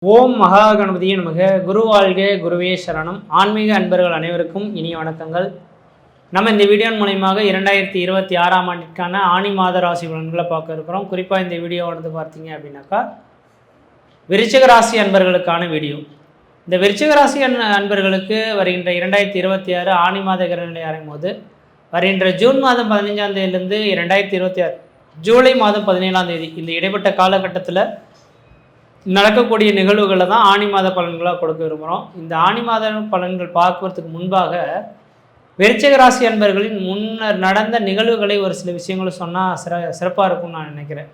ஓம் மகா கணபதியே நமக. குரு வாழ்க, குருவே சரணம். ஆன்மீக அன்பர்கள் அனைவருக்கும் இனிய வணக்கங்கள். நம்ம இந்த வீடியோ மூலயமாக 2026ஆம் ஆண்டிற்கான ஆணி மாத ராசி பலன்களை பார்க்க இருக்கிறோம். குறிப்பாக இந்த வீடியோ வந்து பார்த்தீங்க அப்படின்னாக்கா விருச்சிக ராசி அன்பர்களுக்கான வீடியோ. இந்த விருச்சிக ராசி அன்பர்களுக்கு வருகின்ற 2026 ஆணி மாத கிரகநிலை ஆரம்பிக்கும் போது வருகின்ற ஜூன் மாதம் 15ஆம் தேதியிலிருந்து 2026 ஜூலை மாதம் 17ஆம் தேதி இந்த இடைப்பட்ட காலகட்டத்தில் நடக்கக்கூடிய நிகழ்வுகளை தான் ஆணி மாத பலன்களாக கொடுக்க விரும்புகிறோம். இந்த ஆணி மாத பலன்கள் பார்க்குறதுக்கு முன்பாக விருச்சிக ராசி அன்பர்களின் முன்னர் நடந்த நிகழ்வுகளை ஒரு சில விஷயங்களும் சொன்னால் சிறப்பாக இருக்கும்னு நான் நினைக்கிறேன்.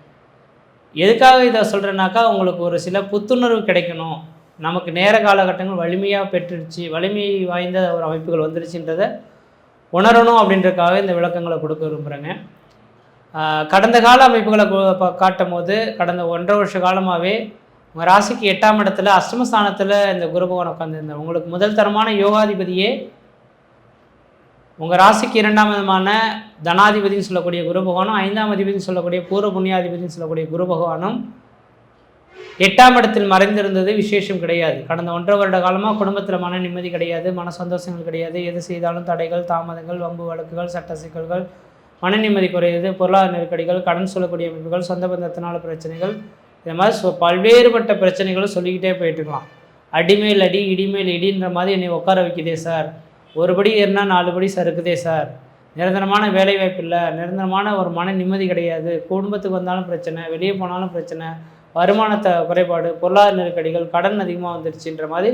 எதுக்காக இதை சொல்கிறேன்னாக்கா, உங்களுக்கு ஒரு சில புத்துணர்வு கிடைக்கணும், நமக்கு நேர காலகட்டங்கள் வலிமையாக பெற்றுடுச்சு, வலிமை வாய்ந்த ஒரு அமைப்புகள் வந்துருச்சுன்றதை உணரணும் அப்படின்றதுக்காக இந்த விளக்கங்களை கொடுக்க விரும்புகிறேங்க. கடந்த கால அமைப்புகளை காட்டும் போது கடந்த 1.5 வருஷ காலமாகவே உங்கள் ராசிக்கு 8ஆம் இடத்துல அஷ்டமஸ்தானத்தில் இந்த குரு பகவான் உட்காந்துருந்தார். உங்களுக்கு முதல் தரமான யோகாதிபதியே உங்கள் ராசிக்கு 2ஆம் விதமான தனாதிபதினு சொல்லக்கூடிய குரு பகவானும் 5ஆம் அதிபதினு சொல்லக்கூடிய பூர்வ புண்ணியாதிபதினு சொல்லக்கூடிய குரு பகவானும் 8ஆம் இடத்தில் மறைந்திருந்தது விசேஷம் கிடையாது. கடந்த 1.5 வருட காலமாக குடும்பத்தில் மன நிம்மதி கிடையாது, மன சந்தோஷங்கள் கிடையாது. எது செய்தாலும் தடைகள், தாமதங்கள், வம்பு வழக்குகள், சட்ட சிக்கல்கள், மன நிம்மதி குறையுது, பொருளாதார நெருக்கடிகள், கடன் சொல்லக்கூடிய அமைப்புகள், சொந்த பந்தத்தினால பிரச்சனைகள், இந்த மாதிரி பல்வேறுபட்ட பிரச்சனைகளும் சொல்லிக்கிட்டே போயிட்டுருக்கலாம். அடிமேல் அடி, இடிமேல் இடின்ற மாதிரி என்னை உட்கார வைக்குதே சார், ஒரு படி ஏறினா 4 படி சறுக்குதே சார், நிரந்தரமான வேலைவாய்ப்பு இல்லை, நிரந்தரமான ஒரு மன நிம்மதி கிடையாது, குடும்பத்துக்கு வந்தாலும் பிரச்சனை, வெளியே போனாலும் பிரச்சனை, வருமானத்தை குறைபாடு, பொருளாதார நெருக்கடிகள், கடன் அதிகமாக வந்துருச்சுன்ற மாதிரி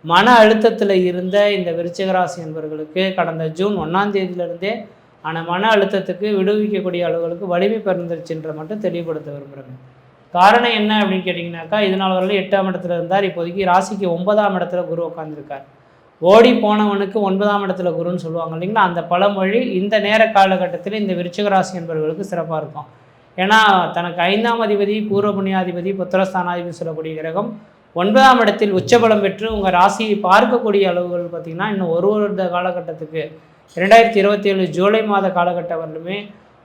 மன அழுத்தத்தில் இருந்த இந்த விருச்சிக ராசி என்பவர்களுக்கு கடந்த ஜூன் 1ஆம் தேதியிலிருந்தே ஆனால் மன அழுத்தத்துக்கு விடுவிக்கக்கூடிய அளவுகளுக்கு வலிமை பிறந்துருச்சுன்ற மட்டும் தெளிவுபடுத்த விரும்புகிறேங்க. காரணம் என்ன அப்படின்னு கேட்டிங்கனாக்கா, இதனால் வரலாம் 8ஆம் இடத்துல இருந்தார், இப்போதைக்கு ராசிக்கு 9ஆம் இடத்துல குரு உட்காந்துருக்கார். ஓடி போனவனுக்கு 9ஆம் இடத்துல குருன்னு சொல்லுவாங்க இல்லைங்களா, அந்த பழமொழி இந்த நேர காலகட்டத்தில் இந்த விருச்சிக ராசி என்பவர்களுக்கு சிறப்பாக இருக்கும். ஏன்னா தனக்கு 5ஆம் அதிபதி, பூர்வ புண்ணியாதிபதி, புத்திரஸ்தானாதிபதி சொல்லக்கூடிய கிரகம் 9ஆம் இடத்தில் உச்சபலம் பெற்று உங்கள் ராசியை பார்க்கக்கூடிய அளவுகள் பார்த்திங்கன்னா இன்னும் ஒரு வருட காலகட்டத்துக்கு 2027 ஜூலை மாத காலகட்டம் வரலுமே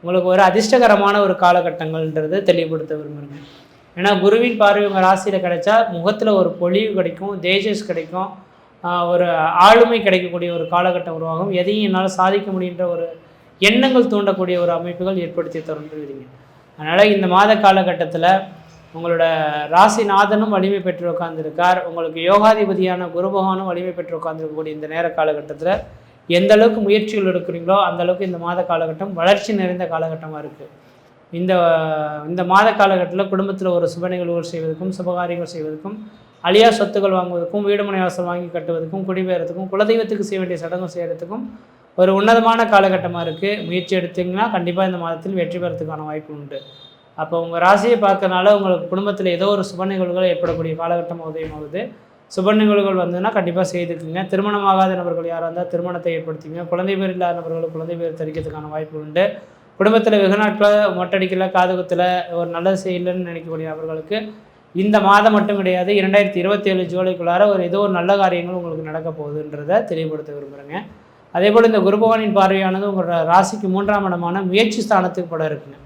உங்களுக்கு ஒரு அதிர்ஷ்டகரமான ஒரு காலகட்டங்கள்ன்றது தெளிவுபடுத்த விரும்புகிறேங்க. ஏன்னா குருவின் பார்வை உங்கள் ராசியில் கிடைச்சா முகத்தில் ஒரு பொலிவு கிடைக்கும், தேஜஸ் கிடைக்கும், ஒரு ஆளுமை கிடைக்கக்கூடிய ஒரு காலகட்டம் உருவாகும். எதையும் என்னால் சாதிக்க முடிகின்ற ஒரு எண்ணங்கள் தூண்டக்கூடிய ஒரு அமைப்புகள் ஏற்படுத்தி தருந்துருவீங்க. அதனால் இந்த மாத காலகட்டத்தில் உங்களோட ராசிநாதனும் வலிமை பெற்று உட்கார்ந்துருக்கார். உங்களுக்கு யோகாதிபதியான குரு பகவானும் வலிமை பெற்று உட்கார்ந்துருக்கக்கூடிய இந்த நேர காலகட்டத்தில் எந்த அளவுக்கு முயற்சிகள் எடுக்கிறீங்களோ அந்த அளவுக்கு இந்த மாத காலகட்டம் வளர்ச்சி நிறைந்த காலகட்டமாக இருக்குது. இந்த மாத காலகட்டத்தில் குடும்பத்தில் ஒரு சுப நிகழ்வுகள் செய்வதற்கும், சுபகாரியங்கள் செய்வதற்கும், அழியா சொத்துக்கள் வாங்குவதற்கும், வீடு மனை வாசல் வாங்கி கட்டுவதற்கும், குடிபெயர்றதுக்கும், குலதெய்வத்துக்கு செய்ய வேண்டிய சடங்கு செய்கிறதுக்கும் ஒரு உன்னதமான காலகட்டமாக இருக்குது. முயற்சி எடுத்திங்கன்னா கண்டிப்பாக இந்த மாதத்தில் வெற்றி பெறத்துக்கான வாய்ப்பு உண்டு. அப்போ உங்கள் ராசியை பார்க்கறனால உங்களுக்கு குடும்பத்தில் ஏதோ ஒரு சுப நிகழ்வுகள் ஏற்படக்கூடிய காலகட்டம் உதயமாகுது. சுப நிகழ்வுகள் வந்ததுன்னா கண்டிப்பாக செய்துக்குங்க. திருமணமாகாத நபர்கள் யாராக இருந்தால் திருமணத்தை ஏற்படுத்திங்க. குழந்தை பேர் இல்லாத நபர்களுக்கு குழந்தை பேர் தெரிவிக்கிறதுக்கான வாய்ப்பு உண்டு. குடும்பத்தில் வெகு நாட்களில் மொட்டடிக்கல, காதுகுத்தில் ஒரு நல்லது செய்யலைன்னு நினைக்கக்கூடிய நபர்களுக்கு இந்த மாதம் மட்டும் கிடையாது, 2027 ஜூலைக்குள்ளார ஏதோ ஒரு நல்ல காரியங்கள் உங்களுக்கு நடக்க போகுதுன்றதை தெளிவுபடுத்த விரும்புகிறேங்க. அதே போல் இந்த குரு பகவானின் பார்வையானது உங்களோட ராசிக்கு 3ஆம் இடமான முயற்சி ஸ்தானத்துக்கு கூட இருக்குங்க.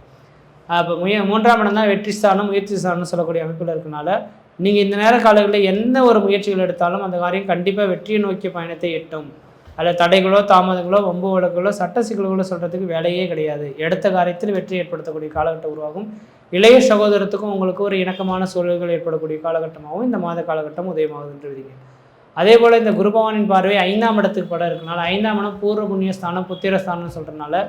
அப்போ 3ஆம் இடம் தான் வெற்றி ஸ்தானம், முயற்சி ஸ்தானம்னு சொல்லக்கூடிய அமைப்பில் இருக்கனால நீங்கள் இந்த நேர காலங்களில் எந்த ஒரு முயற்சிகள் எடுத்தாலும் அந்த காரியம் கண்டிப்பாக வெற்றியை நோக்கிய பயணத்தை எட்டும். அதில் தடைகளோ, தாமதங்களோ, வம்பு வழக்குகளோ, சட்ட சிக்கல்களோ சொல்கிறதுக்கு வேலையே கிடையாது. எடுத்த காரியத்தில் வெற்றி ஏற்படுத்தக்கூடிய காலகட்டம் உருவாகும். இளைய சகோதரத்துக்கும் உங்களுக்கு ஒரு இணக்கமான சூழல்கள் ஏற்படக்கூடிய காலகட்டமாகவும் இந்த மாத காலகட்டம் உதயமாகுதுன்றீங்க. அதே போல் இந்த குரு பகவானின் பார்வை 5ஆம் இடத்துக்கு படம் இருக்கனால 5ஆம் இடம் பூர்வ புண்ணிய ஸ்தானம், புத்திரஸ்தானம்னு சொல்கிறதுனால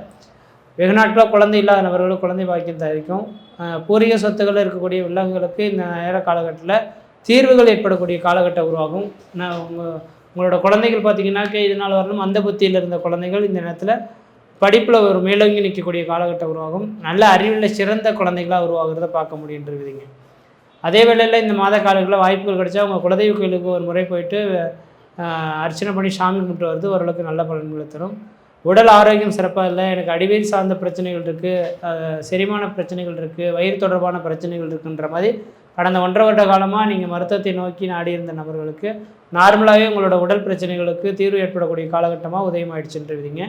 வெகு நாட்களில் குழந்தை இல்லாத நபர்களுக்கு குழந்தை பாக்கியம் தயாரிக்கும். பூர்வீக சொத்துக்கள் இருக்கக்கூடிய வில்லங்களுக்கு இந்த நேர காலகட்டத்தில் தீர்வுகள் ஏற்படக்கூடிய காலகட்டம் உருவாகும். உங்களோட குழந்தைகள் பார்த்திங்கன்னாக்க இதனால் வரலும் அந்த புத்தியில் இருந்த குழந்தைகள் இந்த நேரத்தில் படிப்பில் ஒரு மேலோங்கி நிற்கக்கூடிய காலகட்டம் உருவாகும். நல்ல அறிவில் சிறந்த குழந்தைகளாக உருவாகிறத பார்க்க முடியுன்றீங்க. அதே வேளையில் இந்த மாத காலங்களில் வாய்ப்புகள் கிடைச்சா உங்கள் குலதெய்வ கோயிலுக்கு ஒரு முறை போயிட்டு அர்ச்சனை பண்ணி சாமி கும்பிட்டு வருது ஓரளவுக்கு நல்ல பலன்களை தரும். உடல் ஆரோக்கியம் சிறப்பாக இல்லை, எனக்கு அடிவயிறு சார்ந்த பிரச்சனைகள் இருக்குது, செரிமான பிரச்சனைகள் இருக்குது, வயிறு தொடர்பான பிரச்சனைகள் இருக்குன்ற மாதிரி கடந்த 1.5 வருட காலமாக நீங்கள் மருத்துவத்தை நோக்கி நாடி இருந்த நபர்களுக்கு நார்மலாகவே உங்களோட உடல் பிரச்சனைகளுக்கு தீர்வு ஏற்படக்கூடிய காலகட்டமாக உதயமாயிடுச்சுன்றீங்க.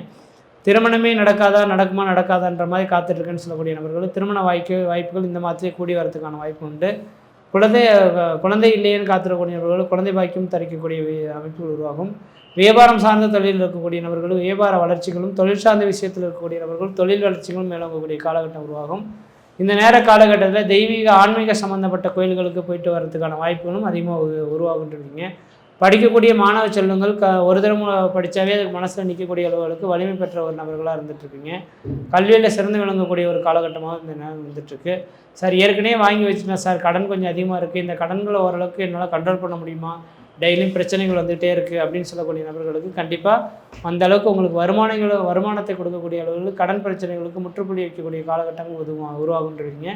திருமணமே நடக்குமா நடக்காதான்ற மாதிரி காத்துட்ருக்குன்னு சொல்லக்கூடிய நபர்கள் திருமண வாய்ப்புகள் இந்த மாதத்திலே கூடி வரதுக்கான வாய்ப்பு உண்டு. குழந்தை இல்லையேன்னு காத்திருக்கக்கூடிய நபர்கள் குழந்தை பாக்கியம் தரிக்கக்கூடிய அமைப்புகள் உருவாகும். வியாபாரம் சார்ந்த தொழிலில் இருக்கக்கூடிய நபர்களும் வியாபார வளர்ச்சிகளும், தொழில் சார்ந்த விஷயத்தில் இருக்கக்கூடிய நபர்கள் தொழில் வளர்ச்சிகளும் மேலோங்கக்கூடிய காலகட்டம் உருவாகும். இந்த நேர காலகட்டத்தில் தெய்வீக ஆன்மீக சம்மந்தப்பட்ட கோயில்களுக்கு போயிட்டு வர்றதுக்கான வாய்ப்புகளும் அதிகமாக உருவாகுன்றீங்க. படிக்கக்கூடிய மாணவ செல்வங்கள் ஒரு தரம் படித்தாவே அதுக்கு மனசில் நிற்கக்கூடிய அளவுகளுக்கு வலிமை பெற்ற ஒரு நபர்களாக இருந்துகிட்ருப்பீங்க. கல்வியில் சிறந்து விளங்கக்கூடிய ஒரு காலகட்டமாக இந்த நேரம் வந்துட்டுருக்கு. சார் ஏற்கனவே வாங்கி வச்சுட்டேன் சார், கடன் கொஞ்சம் அதிகமாக இருக்குது, இந்த கடன்களை ஓரளவுக்கு என்னால் கண்ட்ரோல் பண்ண முடியுமா, டெய்லியும் பிரச்சனைகள் வந்துகிட்டே இருக்குது அப்படின்னு சொல்லக்கூடிய நபர்களுக்கு கண்டிப்பாக அந்த அளவுக்கு உங்களுக்கு வருமானத்தை கொடுக்கக்கூடிய அளவுக்கு கடன் பிரச்சனைகளுக்கு முற்றுப்புள்ளி வைக்கக்கூடிய காலகட்டங்கள் உருவாகுன்றீங்க.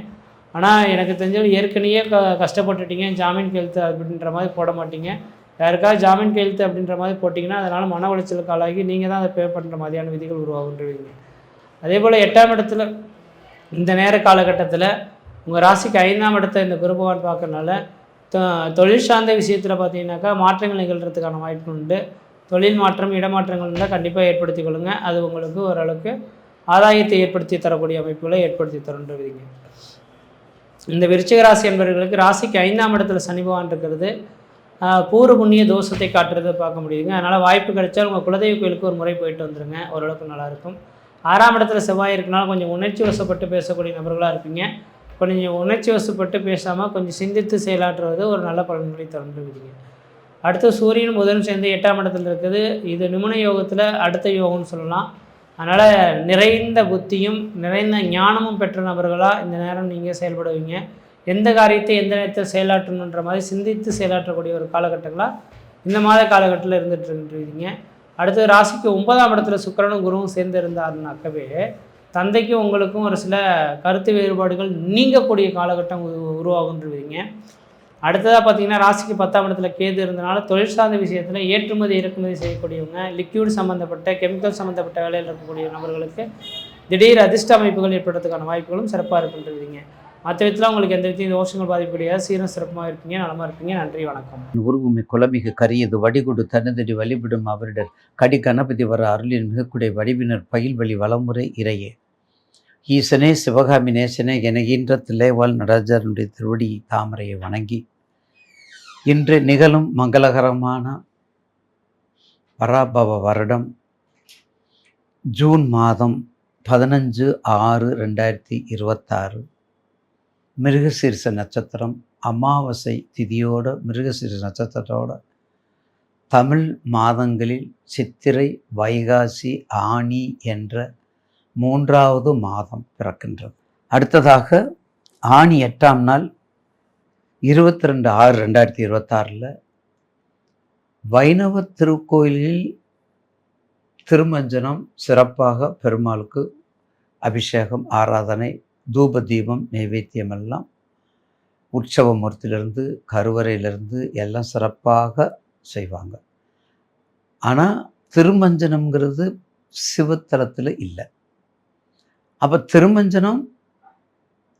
ஆனால் எனக்கு தெரிஞ்சது ஏற்கனவே கஷ்டப்பட்டுட்டீங்க, ஜாமீன் கையெழுத்து அப்படின்ற மாதிரி போட மாட்டீங்க. யாருக்காவது ஜாமீன் கையெழுத்து அப்படின்ற மாதிரி போட்டிங்கன்னா அதனால் மன உளைச்சலுக்கு ஆளாகி நீங்கள் தான் அதை பே பண்ணுற மாதிரியான விதிகள் உருவாகுன்றீங்க. அதே போல் 8ஆம் இடத்துல இந்த நேர காலகட்டத்தில் உங்கள் ராசிக்கு 5ஆம் இடத்தை இந்த குரு பகவான் பார்க்கறனால தொழில் சார்ந்த விஷயத்தில் பார்த்தீங்கன்னாக்கா மாற்றங்கள் நிகழ்கிறதுக்கான வாய்ப்பு உண்டு. தொழில் மாற்றம், இடமாற்றங்கள் இருந்தால் கண்டிப்பாக ஏற்படுத்தி கொள்ளுங்கள். அது உங்களுக்கு ஓரளவுக்கு ஆதாயத்தை ஏற்படுத்தி தரக்கூடிய அமைப்புகளை ஏற்படுத்தி தருன்றீங்க. இந்த விருச்சிக ராசி என்பவர்களுக்கு ராசிக்கு 5ஆம் இடத்துல சனி பகவான் இருக்கிறது பூர்வ புண்ணிய தோஷத்தை காட்டுறதை பார்க்க முடியுதுங்க. அதனால் வாய்ப்பு கிடைச்சால் உங்கள் குலதெய்வ கோயிலுக்கு ஒரு முறை போயிட்டு வந்துடுங்க, ஓரளவுக்கு நல்லாயிருக்கும். 6ஆம் இடத்துல செவ்வாய் இருக்கனால கொஞ்சம் உணர்ச்சி வசப்பட்டு பேசக்கூடிய நபர்களாக இருப்பீங்க. கொஞ்சம் உணர்ச்சி வசப்பட்டு பேசாமல் கொஞ்சம் சிந்தித்து செயலாற்றுவது ஒரு நல்ல பலன்களை தந்துவிடுங்க. அடுத்து சூரியன் புதன் சேர்ந்து 8ஆம் இடத்துல இருக்குது. இது நிபுண யோகத்தில் அடுத்த யோகம்னு சொல்லலாம். அதனால் நிறைந்த புத்தியும் நிறைந்த ஞானமும் பெற்ற நபர்களாக இந்த நேரம் நீங்கள் செயல்படுவீங்க. எந்த காரியத்தை எந்த நேரத்தில் செயலாற்றணுன்ற மாதிரி சிந்தித்து செயலாற்றக்கூடிய ஒரு காலகட்டங்களாக இந்த மாத காலகட்டத்தில் இருந்துகிட்ருக்கீங்க. அடுத்து ராசிக்கு 9ஆம் இடத்துல சுக்கிரனும் குருவும் சேர்ந்து இருந்தாருனாக்கவே தந்தைக்கும் உங்களுக்கும் ஒரு சில கருத்து வேறுபாடுகள் நீங்கக்கூடிய காலகட்டம் உருவாகுன்றீங்க. அடுத்ததாக பார்த்தீங்கன்னா ராசிக்கு 10ஆம் இடத்துல கேது இருந்தனால தொழில் சார்ந்த விஷயத்தில் ஏற்றுமதி இறக்குமதி செய்யக்கூடியவங்க, லிக்யூட் சம்மந்தப்பட்ட கெமிக்கல் சம்மந்தப்பட்ட வேலையில் இருக்கக்கூடிய நபர்களுக்கு திடீர் அதிர்ஷ்ட அமைப்புகள் ஏற்படுறதுக்கான வாய்ப்புகளும் சிறப்பாக இருக்குன்றீங்க. மற்ற விதத்தில் உங்களுக்கு எந்த விதத்தையும் தோஷங்கள் பாதிப்பு கிடையாது. சீரம் சிறப்பாக இருப்பீங்க, நலமாக இருப்பீங்க. நன்றி, வணக்கம். உருவுமை குலமிகு கரியது வடிகுடு தனதடி வழிபடும் அவரிடர் கடி கணபதி வர அருளின் மிகக்குடைய வடிவினர் பயில் வழி வளமுறை இறையே ஈசனே சிவகாமி நேசனே என தில்லைவாழ் நடராஜனுடைய திருவடி தாமரையை வணங்கி இன்று நிகழும் மங்களகரமான பராபவ வருடம் ஜூன் மாதம் 15/6/2026 மிருகசீரிஷ நட்சத்திரம் அமாவாசை திதியோட மிருகசீரிஷ நட்சத்திரத்தோட தமிழ் மாதங்களில் சித்திரை, வைகாசி, ஆனி என்ற 3வது மாதம் பிறக்கின்றது. அடுத்ததாக ஆனி 8ஆம் நாள் 22/6/2026 வைணவ திருக்கோயிலில் திருமஞ்சனம் சிறப்பாக பெருமாளுக்கு அபிஷேகம், ஆராதனை, தூப தீபம், நைவேத்தியம் எல்லாம் உற்சவமூர்த்தியிலிருந்து கருவறையிலிருந்து எல்லாம் சிறப்பாக செய்வாங்க. ஆனால் திருமஞ்சனம்ங்கிறது சிவத்தலத்தில் இல்லை. அப்போ திருமஞ்சனம்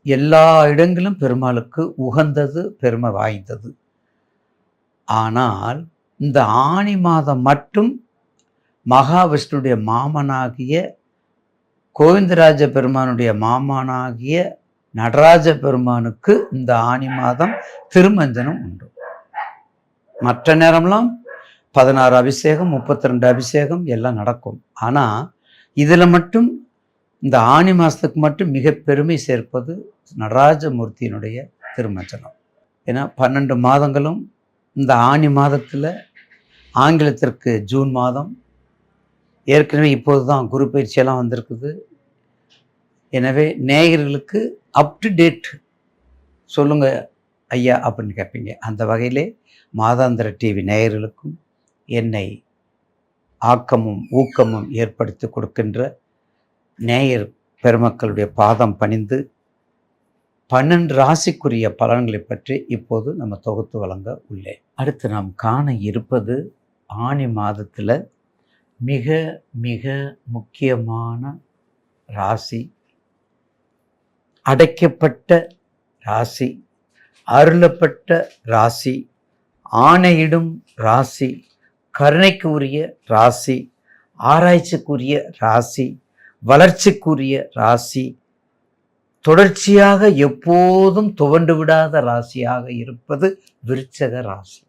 எல்லா இடங்களும் பெருமாளுக்கு உகந்தது, பெருமை வாய்ந்தது. ஆனால் இந்த ஆனி மாதம் மட்டும் மகாவிஷ்ணுடைய மாமனாகிய கோவிந்தராஜ பெருமானுடைய மாமனாகிய நடராஜ பெருமானுக்கு இந்த ஆனி மாதம் திருமஞ்சனம் உண்டு. மற்ற நேரம்லாம் 16 அபிஷேகம், 32 அபிஷேகம் எல்லாம் நடக்கும். ஆனால் இதில் மட்டும் இந்த ஆனி மாதத்துக்கு மட்டும் மிக பெருமை சேர்ப்பது நடராஜமூர்த்தியினுடைய திருமஞ்சனம். ஏன்னா 12 மாதங்களும் இந்த ஆனி மாதத்தில், ஆங்கிலத்திற்கு ஜூன் மாதம், ஏற்கனவே இப்போது தான் குரு பயிற்சியெல்லாம் வந்திருக்குது. எனவே நேயர்களுக்கு அப் டு டேட் சொல்லுங்க ஐயா அப்படின்னு கேட்பீங்க. அந்த வகையிலே மாதாந்திர டிவி நேயர்களுக்கும் என்னை ஆக்கமும் ஊக்கமும் ஏற்படுத்தி கொடுக்கின்ற நேயர் பெருமக்களுடைய பாதம் பணிந்து 12 ராசிக்குரிய பலன்களை பற்றி இப்போது நம்ம தொகுத்து வழங்க உள்ளேன். அடுத்து நாம் காண இருப்பது ஆனி மாதத்தில் மிக மிக முக்கியமான ராசி, அடைக்கப்பட்ட ராசி, அருளப்பட்ட ராசி, ஆணையிடும் ராசி, கருணைக்கு உரிய ராசி, ஆராய்ச்சிக்குரிய ராசி, வளர்ச்சிக்குரிய ராசி, தொடர்ச்சியாக எப்போதும் துவண்டு விடாத ராசியாக இருப்பது விருச்சக ராசி.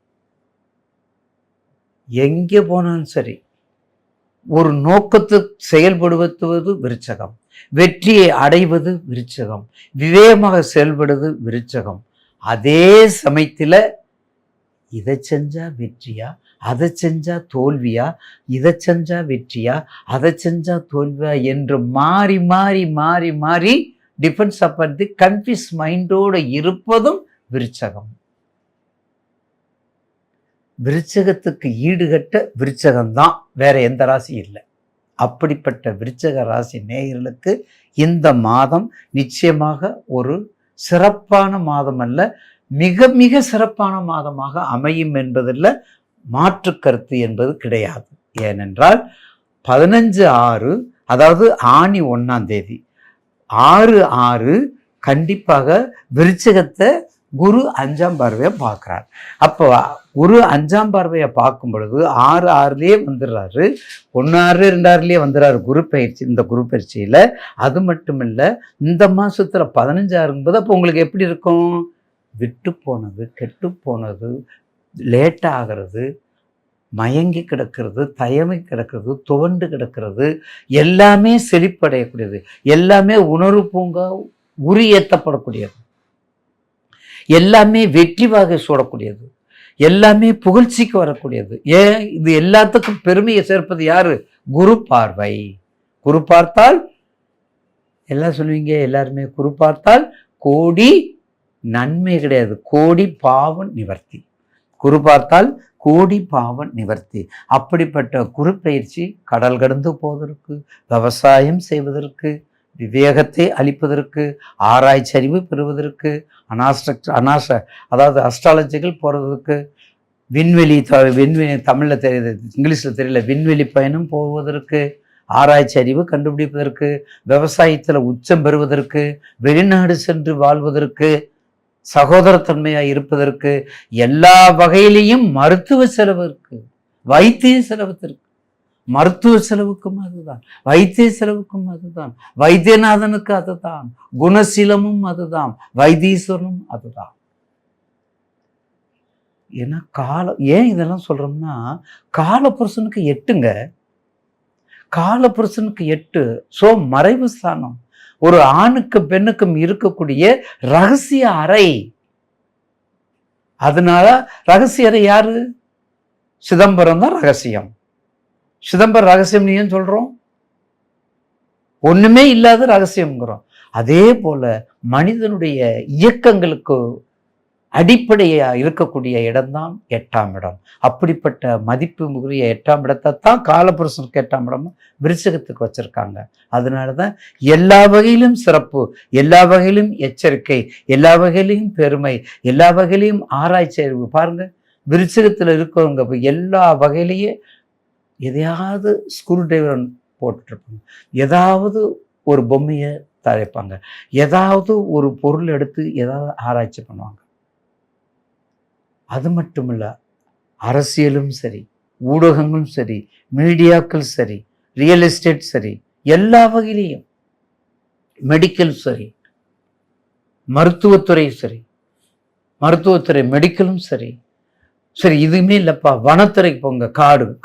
எங்கே போனாலும் சரி ஒரு நோக்கத்து செயல்படுவது விருச்சகம், வெற்றியை அடைவது விருச்சகம், விவேகமாக செயல்படுவது விருச்சகம். அதே சமயத்தில் இதை செஞ்சா வெற்றியா, அதை செஞ்சா தோல்வியா, இதை செஞ்சா வெற்றியா, அதை செஞ்சா தோல்வியா என்று மாறி மாறி மாறி மாறி டிஃபென்ஸ் அப்படி கன்ஃபியூஸ் மைண்டோடு இருப்பதும் விருச்சகம். விருச்சகத்துக்கு ஈடுகட்ட விருச்சகம்தான், வேற எந்த ராசி இல்லை. அப்படிப்பட்ட விருச்சக ராசி நேயர்களுக்கு இந்த மாதம் நிச்சயமாக ஒரு சிறப்பான மாதம் அல்ல, மிக மிக சிறப்பான மாதமாக அமையும் என்பதில் மாற்று கருத்து என்பது கிடையாது. ஏனென்றால் 15/6 அதாவது ஆனி 1ஆம் தேதி 6/6 கண்டிப்பாக விருச்சகத்தை குரு 5ஆம் பார்வையை பார்க்குறார். அப்போ குரு 5ஆம் பார்வையை பார்க்கும் பொழுது 6/6லேயே வந்துடுறாரு, 1/6 2/6லேயே வந்துடுறாரு குரு பயிற்சி. இந்த குரு பயிற்சியில் அது மட்டும் இல்லை, இந்த மாதத்தில் 15/6 அப்போ உங்களுக்கு எப்படி இருக்கும்? விட்டு போனது, கெட்டு போனது, லேட்டாக ஆகிறது, மயங்கி கிடக்கிறது, தயமி கிடக்கிறது, துவண்டு கிடக்கிறது எல்லாமே செழிப்படையக்கூடியது, எல்லாமே உணர்வு பூங்கா உரியேற்றப்படக்கூடியது, எல்லாமே வெற்றி வாகை சூடக்கூடியது, எல்லாமே புகழ்ச்சிக்கு வரக்கூடியது. ஏன் இது எல்லாத்துக்கும் பெருமையை சேர்ப்பது யாரு? குரு பார்வை. குரு பார்த்தால் எல்லாம் சொல்லுவீங்க, எல்லாருமே குரு பார்த்தால் கோடி நன்மை கிடையாது, கோடி பாவம் நிவர்த்தி. குரு பார்த்தால் கோடி பாவம் நிவர்த்தி. அப்படிப்பட்ட குரு பயிற்சி கடல் கடந்து போவதற்கு, விவசாயம் செய்வதற்கு, விவேகத்தை அளிப்பதற்கு, ஆராய்ச்சி அறிவு பெறுவதற்கு, அதாவது அஸ்ட்ராலஜிகள் போகிறதுக்கு, விண்வெளி தமிழில் தெரியல, இங்கிலீஷில் தெரியல, விண்வெளி பயணம் போவதற்கு, ஆராய்ச்சி அறிவு கண்டுபிடிப்பதற்கு, விவசாயத்தில் உச்சம் பெறுவதற்கு, வெளிநாடு சென்று வாழ்வதற்கு, சகோதரத்தன்மையாக இருப்பதற்கு, எல்லா வகையிலையும் மருத்துவ செலவிற்கு, வைத்திய செலவத்திற்கு, மருத்துவ செலவுக்கும் அதுதான், வைத்திய செலவுக்கும் அதுதான், வைத்தியநாதனுக்கு அதுதான், குணசீலமும் அதுதான், வைத்தீஸ்வரனும் அதுதான். ஏன்னா ஏன் இதெல்லாம் சொல்றோம்னா, காலபுருஷனுக்கு 8ங்க, காலபுருஷனுக்கு 8 சோ மறைவு ஸ்தானம், ஒரு ஆணுக்கும் பெண்ணுக்கும் இருக்கக்கூடிய ரகசிய அறை. அதனால ரகசிய அறை யாரு? சிதம்பரம் தான் ரகசியம். சிதம்பரம் ரகசியம் ஏன் சொல்றோம்? ஒண்ணுமே இல்லாத ரகசியம்ங்கிறோம். அதே போல மனிதனுடைய இயக்கங்களுக்கு அடிப்படையா இருக்கக்கூடிய இடம்தான் 8ஆம் இடம். அப்படிப்பட்ட மதிப்பு மிகுரிய 8ஆம் இடத்தை தான் காலபுருஷனுக்கு 8ஆம் இடம் விருச்சகத்துக்கு வச்சிருக்காங்க. அதனாலதான் எல்லா வகையிலும் சிறப்பு, எல்லா வகையிலும் எச்சரிக்கை, எல்லா வகையிலையும் பெருமை, எல்லா வகையிலையும் ஆராய்ச்சி அறிவு. பாருங்க, விருச்சகத்துல இருக்கிறவங்க எல்லா வகையிலேயே எதையாவது ஸ்க்ரூ டிரைவர் போட்டுருப்பாங்க, ஏதாவது ஒரு பொம்மையை தயாரிப்பாங்க, ஏதாவது ஒரு பொருள் எடுத்து ஏதாவது ஆராய்ச்சி பண்ணுவாங்க. அது மட்டும் இல்லை, அரசியலும் சரி, ஊடகங்களும் சரி, மீடியாக்கள் சரி, ரியல் எஸ்டேட் சரி, எல்லா வகையிலையும், மெடிக்கல் சரி, மருத்துவத்துறை சரி, மருத்துவத்துறை மெடிக்கலும் சரி, சரி இதுவுமே இல்லைப்பா வனத்துறைக்கு போங்க,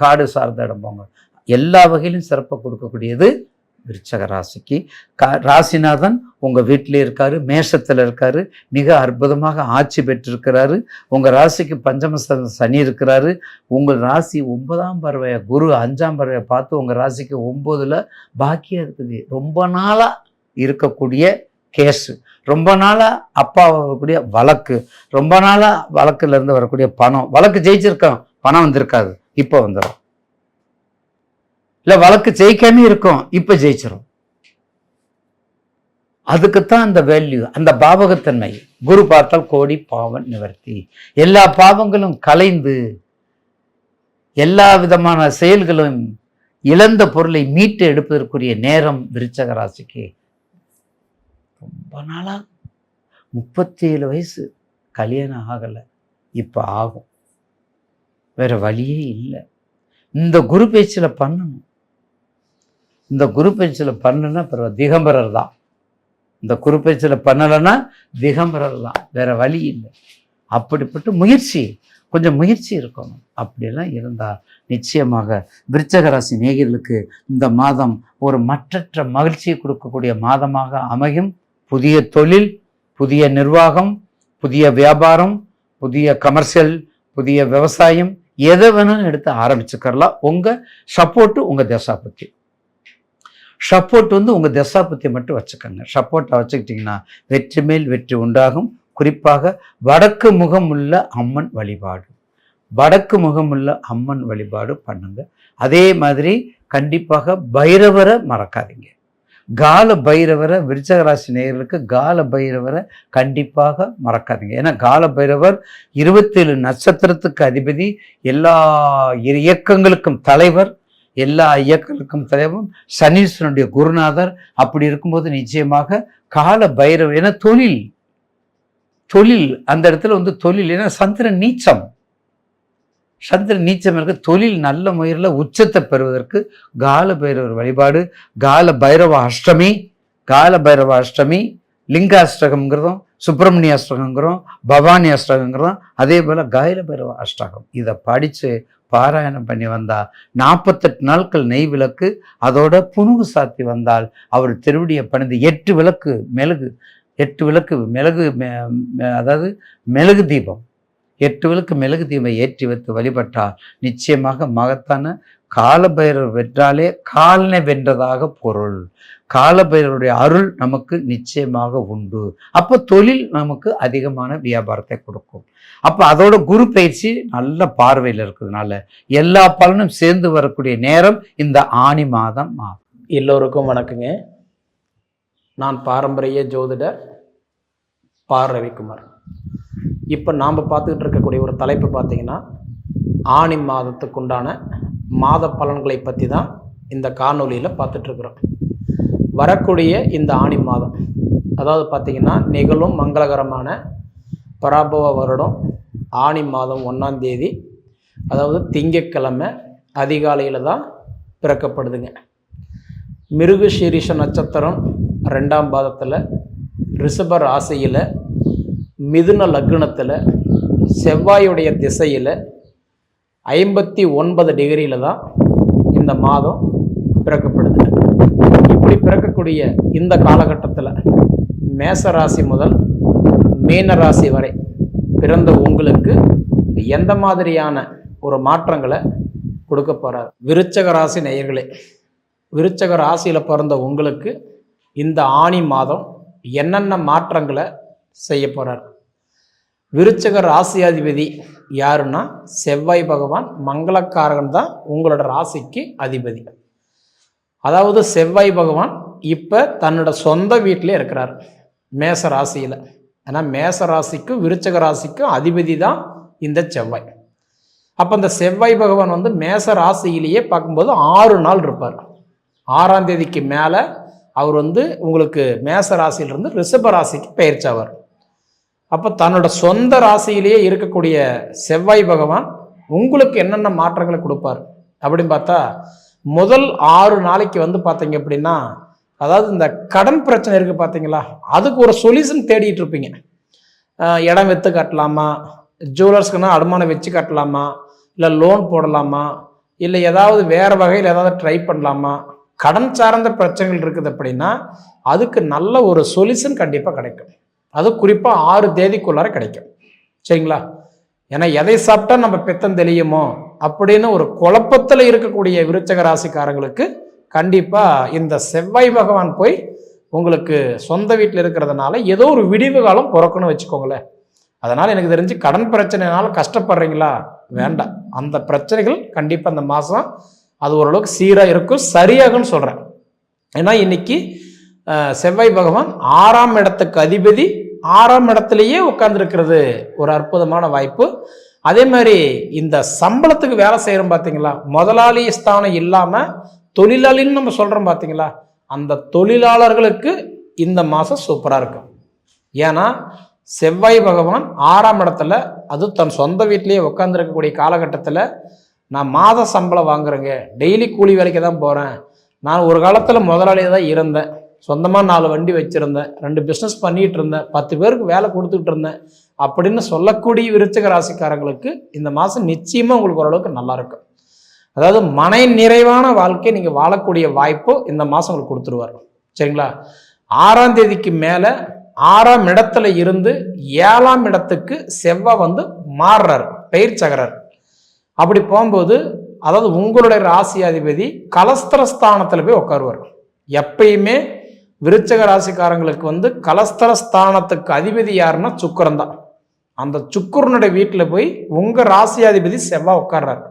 காடு சார்ந்த இடம் போங்க, எல்லா வகையிலும் சிறப்பை கொடுக்கக்கூடியது விருச்சக ராசிக்கு. ராசிநாதன் உங்கள் வீட்டிலே இருக்காரு, மேஷத்தில் இருக்காரு, மிக அற்புதமாக ஆட்சி பெற்றிருக்கிறாரு. உங்கள் ராசிக்கு பஞ்சம சனி இருக்கிறாரு. உங்கள் ராசி 9ஆம் பார்வையை குரு 5ஆம் பார்வையை பார்த்து உங்கள் ராசிக்கு 9ல் பாக்கியம் இருக்குது. ரொம்ப நாளாக இருக்கக்கூடிய கேஸு, ரொம்ப நாளாக அப்பா வரக்கூடிய வழக்கு, ரொம்ப நாளாக வழக்குலேருந்து வரக்கூடிய பணம், வழக்கு ஜெயிச்சிருக்கோம், பணம் வந்திருக்காது, இப்போ வந்துடும். இல்லை வழக்கு ஜெயிக்காமே இருக்கும், இப்போ ஜெயிச்சிடும். அதுக்குத்தான் அந்த வேல்யூ, அந்த பாவகத்தன்மை. குரு பார்த்தால் கோடி பாவம் நிவர்த்தி. எல்லா பாவங்களும் கலைந்து எல்லா விதமான செயல்களும் இழந்த பொருளை மீட்டு எடுப்பதற்குரிய நேரம் விருச்சக ராசிக்கு. ரொம்ப நாளா 37 வயசு கல்யாணம் ஆகலை, இப்போ ஆகும், வேற வழியே இல்லை. இந்த குரு பேச்சில் பண்ணணும், இந்த குரு பயிற்சியில் பண்ணுன்னா பிறகு திகம்பரர் தான். இந்த குருப்பெயர்ச்சியில் பண்ணலைன்னா திகம்பரர் தான், வேற வழி இல்லை. அப்படிப்பட்ட முயற்சி, கொஞ்சம் முயற்சி இருக்கணும். அப்படியெல்லாம் இருந்தால் நிச்சயமாக விருச்சிக ராசி நேயர்களுக்கு இந்த மாதம் ஒரு மற்றற்ற மகிழ்ச்சியை கொடுக்கக்கூடிய மாதமாக அமையும். புதிய தொழில், புதிய நிர்வாகம், புதிய வியாபாரம், புதிய கமர்ஷியல், புதிய விவசாயம், எதை வேணாலும் எடுத்து ஆரம்பிச்சுக்கலாம். உங்கள் சப்போர்ட்டு உங்கள் தசாபுத்தி, சப்போர்ட் உங்கள் தசாபுத்தி மட்டும் வச்சுக்கோங்க. சப்போர்ட்டை வச்சுக்கிட்டிங்கன்னா வெற்றி மேல் வெற்றி உண்டாகும். குறிப்பாக வடக்கு முகமுள்ள அம்மன் வழிபாடு, வடக்கு முகமுள்ள அம்மன் வழிபாடு பண்ணுங்க. அதே மாதிரி கண்டிப்பாக பைரவரை மறக்காதீங்க. கால பைரவரை, விருச்சிக ராசி நேயர்களுக்கு கால பைரவரை கண்டிப்பாக மறக்காதீங்க. ஏன்னா கால பைரவர் 27 நட்சத்திரத்துக்கு அதிபதி, எல்லா இயக்கங்களுக்கும் தலைவர், எல்லா இயக்கங்களுக்கும் தலைவரும் சனீஸ்வரனுடைய குருநாதர். அப்படி இருக்கும்போது நிச்சயமாக கால பைரவர், ஏன்னா தொழில் அந்த இடத்துல தொழில், ஏன்னா சந்திரன் நீச்சம், சந்திரன் நீச்சம் இருக்க தொழில் நல்ல முயலில் உச்சத்தை பெறுவதற்கு கால பைரவர் வழிபாடு. கால பைரவ அஷ்டமி, கால பைரவ அஷ்டமி, லிங்க அஷ்டகம்ங்கிறதும், சுப்பிரமணிய அஷ்டகங்கிறோம், பவானி அஷ்டகங்கிறோம், அதே போல் கால பைரவ அஷ்டகம். இதை படித்து பாராயணம் பண்ணி வந்தால் 48 நாட்கள் நெய் விளக்கு, அதோட புனுகு சாத்தி வந்தால் அவர் திருவடியை பணிந்து 8 விளக்கு மெழுகு, 8 விளக்கு மெழுகு, அதாவது மெழுகு தீபம், 8 விளக்கு மெழுகு தீபம் ஏற்றி வைத்து வழிபட்டால் நிச்சயமாக மகத்தான காலபைரவர் வென்றாலே காலனை வென்றதாக பொருள். காலபைரவருடைய அருள் நமக்கு நிச்சயமாக உண்டு. அப்போ தொழில் நமக்கு அதிகமான வியாபாரத்தை கொடுக்கும். அப்போ அதோட குரு பயிற்சி நல்ல பார்வையில் இருக்கிறதுனால எல்லா பலனும் சேர்ந்து வரக்கூடிய நேரம் இந்த ஆனி மாதம். எல்லோருக்கும் வணக்கங்க. நான் பாரம்பரிய ஜோதிடர் பா. ரவிக்குமார். இப்போ நாம் பார்த்துக்கிட்டு இருக்கக்கூடிய ஒரு தலைப்பு பார்த்திங்கன்னா ஆனி மாதத்துக்குண்டான மாத பலன்களை பற்றி தான் இந்த காணொலியில் பார்த்துட்ருக்குறோம். வரக்கூடிய இந்த ஆனி மாதம், அதாவது பார்த்திங்கன்னா நிகழும் மங்களகரமான பராபவ வருடம் ஆனி மாதம் 1ஆம் தேதி, அதாவது திங்கட்கிழமை அதிகாலையில் தான் பிறக்கப்படுதுங்க. மிருக சீரிஷ நட்சத்திரம் 2ஆம் பாதத்தில், ரிஷப ராசியில், மிதுன லக்னத்தில், செவ்வாயுடைய திசையில் 59 டிகிரியில் தான் இந்த மாதம் பிறக்கப்படுது. இப்படி பிறக்கக்கூடிய இந்த காலகட்டத்தில் மேசராசி முதல் மீனராசி வரை பிறந்த உங்களுக்கு எந்த மாதிரியான ஒரு மாற்றங்களை கொடுக்க போகிறார்? விருச்சிக ராசி நேயர்களே, விருச்சிக ராசியில் பிறந்த உங்களுக்கு இந்த ஆனி மாதம் என்னென்ன மாற்றங்களை செய்ய போகிறார்? விருச்சிக ராசியாதிபதி யாருன்னா செவ்வாய் பகவான், மங்களக்காரகன் தான் உங்களோட ராசிக்கு அதிபதி. அதாவது செவ்வாய் பகவான் இப்போ தன்னோட சொந்த வீட்டிலே இருக்கிறார் மேச ராசியில். ஏன்னா மேச ராசிக்கும் விருச்சிக ராசிக்கும் அதிபதி தான் இந்த செவ்வாய். அப்போ இந்த செவ்வாய் பகவான் மேச ராசியிலேயே பார்க்கும்போது 6 நாள் இருப்பார். 6ஆம் தேதிக்கு மேலே அவர் உங்களுக்கு மேச ராசியிலிருந்து ரிஷப ராசிக்கு பெயர்ச்சாவார். அப்போ தன்னோட சொந்த ராசியிலேயே இருக்கக்கூடிய செவ்வாய் பகவான் உங்களுக்கு என்னென்ன மாற்றங்களை கொடுப்பார் அப்படின்னு பார்த்தா, முதல் 6 நாளைக்கு பார்த்தீங்க அப்படின்னா, அதாவது இந்த கடன் பிரச்சனை இருக்குது பார்த்தீங்களா, அதுக்கு ஒரு சொல்யூஷன் தேடிட்டு இருப்பீங்க. இடம் விற்று கட்டலாமா, ஜுவல்லர்ஸ்க்குன்னா அடமானம் வச்சு கட்டலாமா, இல்லை லோன் போடலாமா, இல்லை ஏதாவது வேறு வகையில் ஏதாவது ட்ரை பண்ணலாமா, கடன் சார்ந்த பிரச்சனைகள் இருக்குது அப்படின்னா அதுக்கு நல்ல ஒரு சொல்யூஷன் கண்டிப்பாக கிடைக்கும். அது குறிப்பாக 6 தேதிக்குள்ளார கிடைக்கும். சரிங்களா? ஏன்னா எதை சாப்பிட்டா நம்ம பித்தம் தெளியுமோ அப்படின்னு ஒரு குழப்பத்தில் இருக்கக்கூடிய விருச்சிக ராசிக்காரங்களுக்கு கண்டிப்பாக இந்த செவ்வாய் பகவான் போய் உங்களுக்கு சொந்த வீட்டில் இருக்கிறதுனால ஏதோ ஒரு விடிவு காலம் பிறக்கணும்னு வச்சுக்கோங்களேன். அதனால் எனக்கு தெரிஞ்சு கடன் பிரச்சனைனால கஷ்டப்படுறீங்களா? வேண்டாம். அந்த பிரச்சனைகள் கண்டிப்பாக அந்த மாதம் அது ஓரளவுக்கு சீராக இருக்கும், சரியாகும்னு சொல்கிறேன். ஏன்னா இன்னைக்கு செவ்வாய் பகவான் 6ஆம் இடத்துக்கு அதிபதி, 6ஆம் இடத்துலையே உட்கார்ந்துருக்கிறது ஒரு அற்புதமான வாய்ப்பு. அதே மாதிரி இந்த சம்பளத்துக்கு வேலை செய்கிறோம் பார்த்தீங்களா, முதலாளி ஸ்தானம் இல்லாமல் தொழிலாளின்னு நம்ம சொல்கிறோம் பார்த்தீங்களா, அந்த தொழிலாளர்களுக்கு இந்த மாதம் சூப்பராக இருக்கும். ஏன்னா செவ்வாய் பகவான் 6ஆம் இடத்துல, அது தன் சொந்த வீட்டிலேயே உட்காந்துருக்கக்கூடிய காலகட்டத்தில் நான் மாத சம்பளம் வாங்குறேங்க, டெய்லி கூலி வேலைக்கு தான் போகிறேன், நான் ஒரு காலத்தில் முதலாளியாக தான் இருந்தேன், சொந்தமாக 4 வண்டி வச்சுருந்தேன், 2 பிஸ்னஸ் பண்ணிகிட்டு இருந்தேன், 10 பேருக்கு வேலை கொடுத்துட்டு இருந்தேன் அப்படின்னு சொல்லக்கூடிய விருச்சிக ராசிக்காரங்களுக்கு இந்த மாதம் நிச்சயமாக உங்களுக்கு ஓரளவுக்கு நல்லா இருக்கும். அதாவது மன நிறைவான வாழ்க்கையை நீங்கள் வாழக்கூடிய வாய்ப்பு இந்த மாதம் உங்களுக்கு கொடுத்துருவார். சரிங்களா? 6ஆம் தேதிக்கு மேலே 6ஆம் இடத்துல இருந்து 7ஆம் இடத்துக்கு செவ்வாய் வந்து மாறுறார், பெயர்ச்சகரார். அப்படி போகும்போது அதாவது உங்களுடைய ராசியாதிபதி கலஸ்திரஸ்தானத்தில் போய் உட்காருவார். எப்பயுமே விருச்சிக ராசிக்காரங்களுக்கு வந்து கலஸ்திரஸ்தானத்துக்கு அதிபதி யாருன்னா சுக்கிரன் தான். அந்த சுக்கிரனுடைய வீட்டில் போய் உங்கள் ராசியாதிபதி செவ்வாய் உட்கார்றாரு.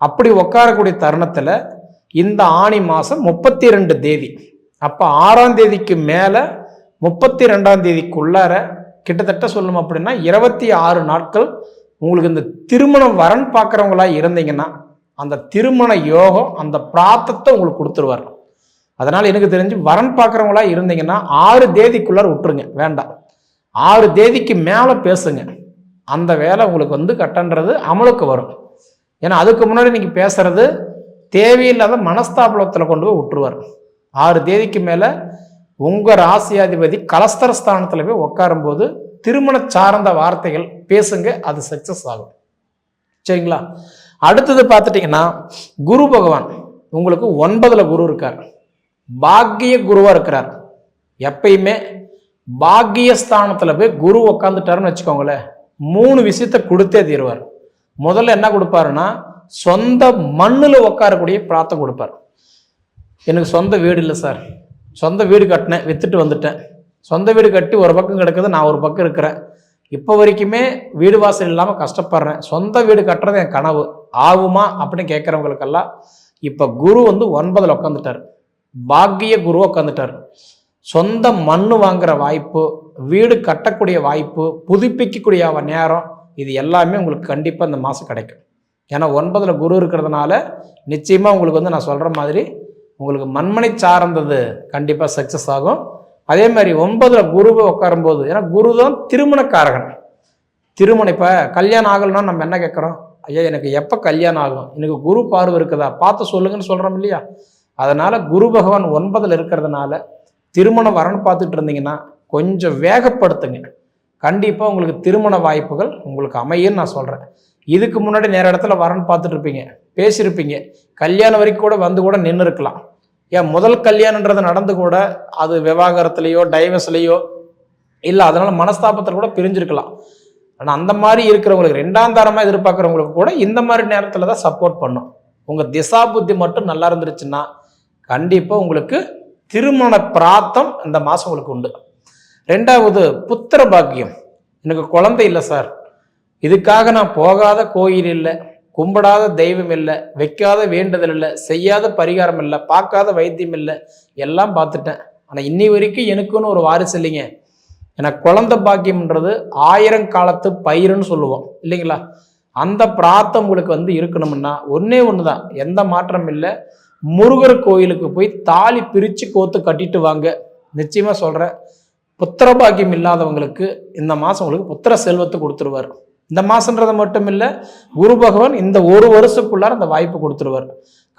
அப்படி உட்காரக்கூடிய தருணத்தில் இந்த ஆணி மாதம் 32 தேதி, அப்போ 6ஆம் தேதிக்கு மேலே 32ஆம் தேதிக்குள்ளார கிட்டத்தட்ட சொல்லணும் அப்படின்னா 26 நாட்கள் உங்களுக்கு இந்த திருமணம் வரன் பார்க்குறவங்களா இருந்தீங்கன்னா அந்த திருமண யோகம் அந்த பிராத்தத்தை உங்களுக்கு கொடுத்துருவார். அதனால் எனக்கு தெரிஞ்சு வரன் பார்க்குறவங்களா இருந்தீங்கன்னா 6 தேதிக்குள்ளார விட்டுருங்க, வேண்டாம். 6 தேதிக்கு மேலே பேசுங்க, அந்த வேலை உங்களுக்கு வந்து கட்டன்றது அமலுக்கு வரும். ஏன்னா அதுக்கு முன்னாடி நீங்கள் பேசுறது தேவையில்லாத மனஸ்தாபலத்தில் கொண்டு போய் விட்டுருவார். 6 தேதிக்கு மேலே உங்கள் ராசியாதிபதி கலஸ்தரஸ்தானத்தில் போய் உட்காரும்போது திருமண சார்ந்த வார்த்தைகள் பேசுங்க, அது சக்சஸ் ஆகும். சரிங்களா? அடுத்தது பார்த்துட்டிங்கன்னா குரு பகவான் உங்களுக்கு 9ல் குரு இருக்கார், பாக்கிய குருவாக இருக்கிறார். எப்பயுமே பாக்கியஸ்தானத்தில் போய் குரு உக்காந்துட்டாருன்னு வச்சுக்கோங்களேன், 3 விஷயத்தை கொடுத்தே தீருவார். முதல்ல என்ன கொடுப்பாருன்னா சொந்த மண்ணில் உட்காரக்கூடிய பிரார்த்தம் கொடுப்பார். எனக்கு சொந்த வீடு இல்லை சார், சொந்த வீடு கட்டினேன், வித்துட்டு வந்துட்டேன், சொந்த வீடு கட்டி ஒரு பக்கம் கிடக்குது, நான் ஒரு பக்கம் இருக்கிறேன், இப்போ வரைக்குமே வீடு வாசல் இல்லாமல் கஷ்டப்படுறேன், சொந்த வீடு கட்டுறது என் கனவு ஆகுமா அப்படின்னு கேட்குறவங்களுக்கெல்லாம் இப்போ குரு வந்து 9ல் உட்காந்துட்டார், பாக்கிய குரு உட்காந்துட்டார். சொந்த மண்ணு வாங்குற வாய்ப்பு, வீடு கட்டக்கூடிய வாய்ப்பு, புதுப்பிக்கக்கூடிய நேரம், இது எல்லாமே உங்களுக்கு கண்டிப்பாக இந்த மாதம் கிடைக்கும். ஏன்னா 9ல் குரு இருக்கிறதுனால நிச்சயமாக உங்களுக்கு வந்து நான் சொல்கிற மாதிரி உங்களுக்கு மண்மனை சார்ந்தது கண்டிப்பாக சக்ஸஸ் ஆகும். அதே மாதிரி 9ல் குருவை உட்காரும்போது, ஏன்னா குரு தான் திருமணக்காரகன். திருமணம் இப்போ கல்யாணம் ஆகலைன்னா நம்ம என்ன கேட்குறோம், ஐயா எனக்கு எப்போ கல்யாணம் ஆகும், எனக்கு குரு பார்வை இருக்குதா பார்த்து சொல்லுங்கன்னு சொல்கிறோம் இல்லையா? அதனால் குரு பகவான் 9ல் இருக்கிறதுனால திருமணம் வரன்னு பார்த்துட்டு இருந்தீங்கன்னா கொஞ்சம் வேகப்படுத்துங்க, கண்டிப்பாக உங்களுக்கு திருமண வாய்ப்புகள் உங்களுக்கு அமையுன்னு நான் சொல்கிறேன். இதுக்கு முன்னாடி நேர இடத்துல வரன்னு பார்த்துட்டு இருப்பீங்க, பேசியிருப்பீங்க, கல்யாணம் வரைக்கும் கூட வந்து கூட நின்று இருக்கலாம். ஏன் முதல் கல்யாணன்றது நடந்து கூட அது விவாகரத்துலேயோ டைவர்ஸ்லேயோ இல்லை, அதனால் மனஸ்தாபத்தில் கூட பிரிஞ்சிருக்கலாம். ஆனால் அந்த மாதிரி இருக்கிறவங்களுக்கு 2ஆம் தரமாக எதிர்பார்க்குறவங்களுக்கு கூட இந்த மாதிரி நேரத்தில் தான் சப்போர்ட் பண்ணும். உங்கள் திசா புத்தி மட்டும் நல்லா இருந்துருச்சுன்னா கண்டிப்பாக உங்களுக்கு திருமண பிராத்தம் இந்த மாதம் உங்களுக்கு உண்டு. 2வது புத்திர பாக்கியம். எனக்கு குழந்தை இல்லை சார், இதுக்காக நான் போகாத கோயில் இல்லை, கும்பிடாத தெய்வம் இல்லை, வைக்காத வேண்டுதல் இல்லை, செய்யாத பரிகாரம் இல்லை, பார்க்காத வைத்தியம் இல்லை, எல்லாம் பார்த்துட்டேன், ஆனால் இன்னி வரைக்கும் எனக்குன்னு ஒரு வாரிசு இல்லைங்க. ஏன்னா குழந்தை பாக்கியம்ன்றது 1000 காலத்து பயிருன்னு சொல்லுவோம் இல்லைங்களா? அந்த பிராத்தம் உங்களுக்கு வந்து இருக்கணும்னா ஒன்றே ஒன்று தான், எந்த மாற்றம் இல்லை, முருகர் கோயிலுக்கு போய் தாலி பிரித்து கோத்து கட்டிட்டு வாங்க. நிச்சயமாக சொல்கிறேன், புத்திர பாக்கியம் இல்லாதவங்களுக்கு இந்த மாதம் உங்களுக்கு புத்திர செல்வத்தை கொடுத்துருவார். இந்த மாதன்றதை மட்டும் இல்லை, குரு பகவான் இந்த ஒரு வருஷத்துக்குள்ளார அந்த வாய்ப்பு கொடுத்துருவார்.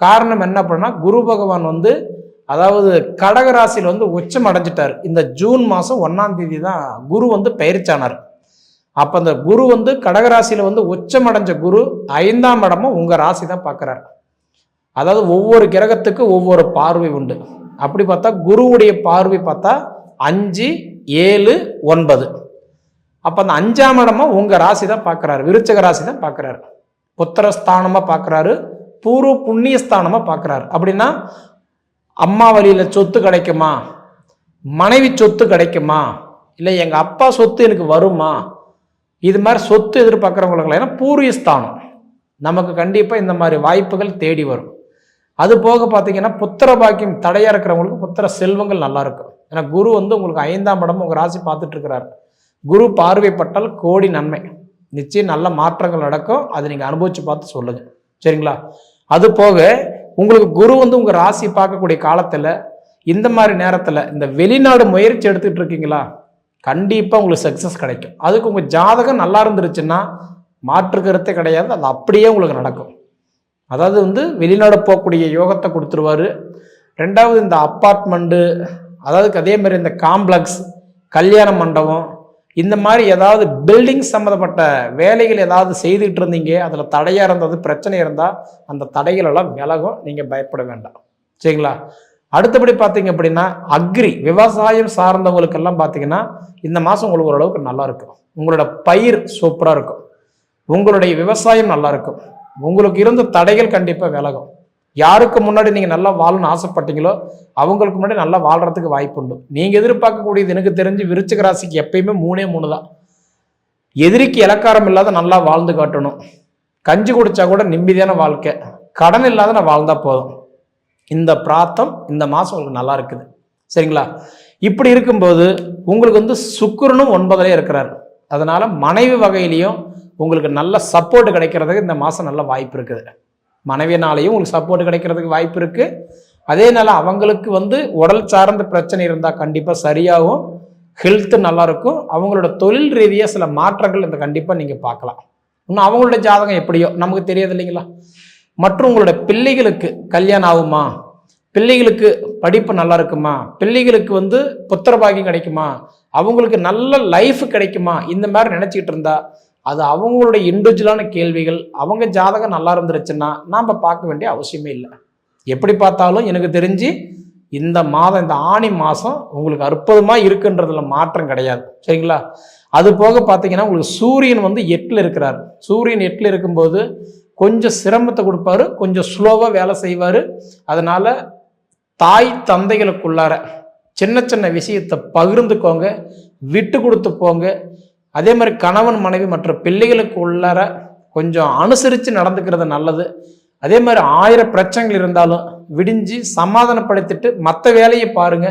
காரணம் என்ன பண்ணால் குரு பகவான் வந்து அதாவது கடகராசியில் வந்து உச்சம் அடைஞ்சிட்டார். இந்த ஜூன் மாதம் 1ஆம் தேதி தான் குரு வந்து பயிற்சானார். அப்போ அந்த குரு வந்து கடகராசியில் வந்து உச்சம் அடைஞ்ச குரு 5ஆம் இடமும் உங்கள் ராசி தான் பார்க்குறாரு. அதாவது ஒவ்வொரு கிரகத்துக்கு ஒவ்வொரு பார்வை உண்டு. அப்படி பார்த்தா குருவுடைய பார்வை பார்த்தா 5, 7, 9. அப்போ அந்த 5ஆம் இடமும் உங்கள் ராசி தான் பார்க்குறாரு, விருச்சிக ராசி தான் பார்க்குறாரு, புத்திரஸ்தானமாக பார்க்குறாரு, பூர்வ புண்ணியஸ்தானமாக பார்க்குறாரு. அப்படின்னா அம்மா வழியில் சொத்து கிடைக்குமா, மனைவி சொத்து கிடைக்குமா, இல்லை எங்கள் அப்பா சொத்து எனக்கு வருமா, இது மாதிரி சொத்து எதிர்பார்க்குறவங்களுக்கு ஏன்னா பூர்வீஸ்தானம் நமக்கு கண்டிப்பாக இந்த மாதிரி வாய்ப்புகள் தேடி வரும். அது போக பார்த்தீங்கன்னா புத்திர பாக்கியம் தடையாக இருக்கிறவங்களுக்கு புத்திர செல்வங்கள் நல்லா இருக்கும். ஏன்னா குரு வந்து உங்களுக்கு 5ஆம் இடம் உங்கள் ராசி பார்த்துட்டு இருக்கிறார். குரு பார்வைப்பட்டால் கோடி நன்மை, நிச்சயம் நல்ல மாற்றங்கள் நடக்கும். அதை நீங்கள் அனுபவித்து பார்த்து சொல்லுங்கள், சரிங்களா? அது போக உங்களுக்கு குரு வந்து உங்கள் ராசி பார்க்கக்கூடிய காலத்தில் இந்த மாதிரி நேரத்தில் இந்த வெளிநாடு முயற்சி எடுத்துகிட்டு இருக்கீங்களா, கண்டிப்பாக உங்களுக்கு சக்ஸஸ் கிடைக்கும். அதுக்கு உங்கள் ஜாதகம் நல்லா இருந்துருச்சுன்னா மாற்று கருத்தே கிடையாது, அது அப்படியே உங்களுக்கு நடக்கும். அதாவது வந்து வெளிநாடு போகக்கூடிய யோகத்தை கொடுத்துருவாரு. 2வது இந்த அப்பார்ட்மெண்ட்டு அதாவது அதே மாதிரி இந்த காம்ப்ளெக்ஸ், கல்யாண மண்டபம், இந்த மாதிரி ஏதாவது பில்டிங் சம்மந்தப்பட்ட வேலைகள் ஏதாவது செய்துட்டு இருந்தீங்க, அதில் தடையாக இருந்தது, பிரச்சனை இருந்தால் அந்த தடைகள் எல்லாம் விலகும், நீங்கள் பயப்பட வேண்டாம். சரிங்களா? அடுத்தபடி பார்த்தீங்க அப்படின்னா விவசாயம் சார்ந்தவங்களுக்கெல்லாம் பார்த்தீங்கன்னா இந்த மாதம் உங்களுக்கு ஓரளவுக்கு நல்லா இருக்கும். உங்களோட பயிர் சூப்பராக இருக்கும், உங்களுடைய விவசாயம் நல்லா இருக்கும், உங்களுக்கு இருந்த தடைகள் கண்டிப்பாக விலகும். யாருக்கு முன்னாடி நீங்கள் நல்லா வாழணும்னு ஆசைப்பட்டீங்களோ அவங்களுக்கு முன்னாடி நல்லா வாழ்கிறதுக்கு வாய்ப்பு உண்டு. நீங்கள் எதிர்பார்க்கக்கூடியது எனக்கு தெரிஞ்சு விருச்சிக ராசிக்கு எப்பயுமே 3 தான். எதிரிக்கு இலக்காரம் இல்லாத நல்லா வாழ்ந்து காட்டணும், கஞ்சி குடிச்சா கூட நிம்மதியான வாழ்க்கை, கடன் இல்லாத நான் வாழ்ந்தா போதும். இந்த பிரார்த்தம் இந்த மாதம் உங்களுக்கு நல்லா இருக்குது. சரிங்களா? இப்படி இருக்கும்போது உங்களுக்கு சுக்கிரனும் 9லே இருக்கிறார். அதனால மனைவி வகையிலையும் உங்களுக்கு நல்ல சப்போர்ட் கிடைக்கிறதுக்கு இந்த மாதம் நல்ல வாய்ப்பு இருக்குது. மனைவினாலையும் உங்களுக்கு சப்போர்ட் கிடைக்கிறதுக்கு வாய்ப்பு இருக்கு. அதே நாள் அவங்களுக்கு உடல் சார்ந்த பிரச்சனை இருந்தால் கண்டிப்பாக சரியாகும், ஹெல்த் நல்லா இருக்கும். அவங்களோட தொழில் ரீதியாக சில மாற்றங்கள் இந்த கண்டிப்பாக நீங்கள் பார்க்கலாம். இன்னும் அவங்களோட ஜாதகம் எப்படியோ நமக்கு தெரியாது இல்லைங்களா? மற்றும் உங்களோட பிள்ளைகளுக்கு கல்யாணம் ஆகுமா, பிள்ளைகளுக்கு படிப்பு நல்லா இருக்குமா, பிள்ளைகளுக்கு புத்திர பாக்கியம் கிடைக்குமா, அவங்களுக்கு நல்ல லைஃப் கிடைக்குமா, இந்த மாதிரி நினச்சிக்கிட்டு இருந்தா அது அவங்களுடைய இண்டிவிஜுவலான கேள்விகள். அவங்க ஜாதகம் நல்லா இருந்துருச்சுன்னா நாம் பார்க்க வேண்டிய அவசியமே இல்லை. எப்படி பார்த்தாலும் எனக்கு தெரிஞ்சு இந்த மாதம், இந்த ஆணி மாதம் உங்களுக்கு அற்புதமாக இருக்குன்றதுல மாற்றம் கிடையாது. சரிங்களா? அது போக பார்த்தீங்கன்னா உங்களுக்கு சூரியன் 8ல் இருக்கிறார். சூரியன் 8ல் இருக்கும்போது கொஞ்சம் சிரமத்தை கொடுப்பாரு, கொஞ்சம் ஸ்லோவாக வேலை செய்வார். அதனால தாய் தந்தைகளுக்குள்ளார சின்ன சின்ன விஷயத்தை பகிர்ந்துக்கோங்க, விட்டு கொடுத்து போங்க. அதே மாதிரி கணவன் மனைவி மற்ற பிள்ளைகளுக்கு உள்ளார கொஞ்சம் அனுசரித்து நடந்துக்கிறது நல்லது. அதே மாதிரி 1000 பிரச்சனைகள் இருந்தாலும் விடிஞ்சு சமாதானப்படுத்திட்டு மற்ற வேலையை பாருங்க.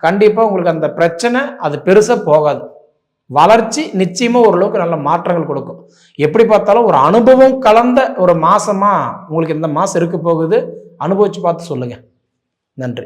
கண்டிப்பாக உங்களுக்கு அந்த பிரச்சனை அது பெருசாக போகாது. வளர்ச்சி நிச்சயமாக ஓரளவுக்கு நல்ல மாற்றங்கள் கொடுக்கும். எப்படி பார்த்தாலும் ஒரு அனுபவம் கலந்த ஒரு மாசமா உங்களுக்கு இந்த மாதம் இருக்க போகுது. அனுபவிச்சு பார்த்து சொல்லுங்க. நன்றி.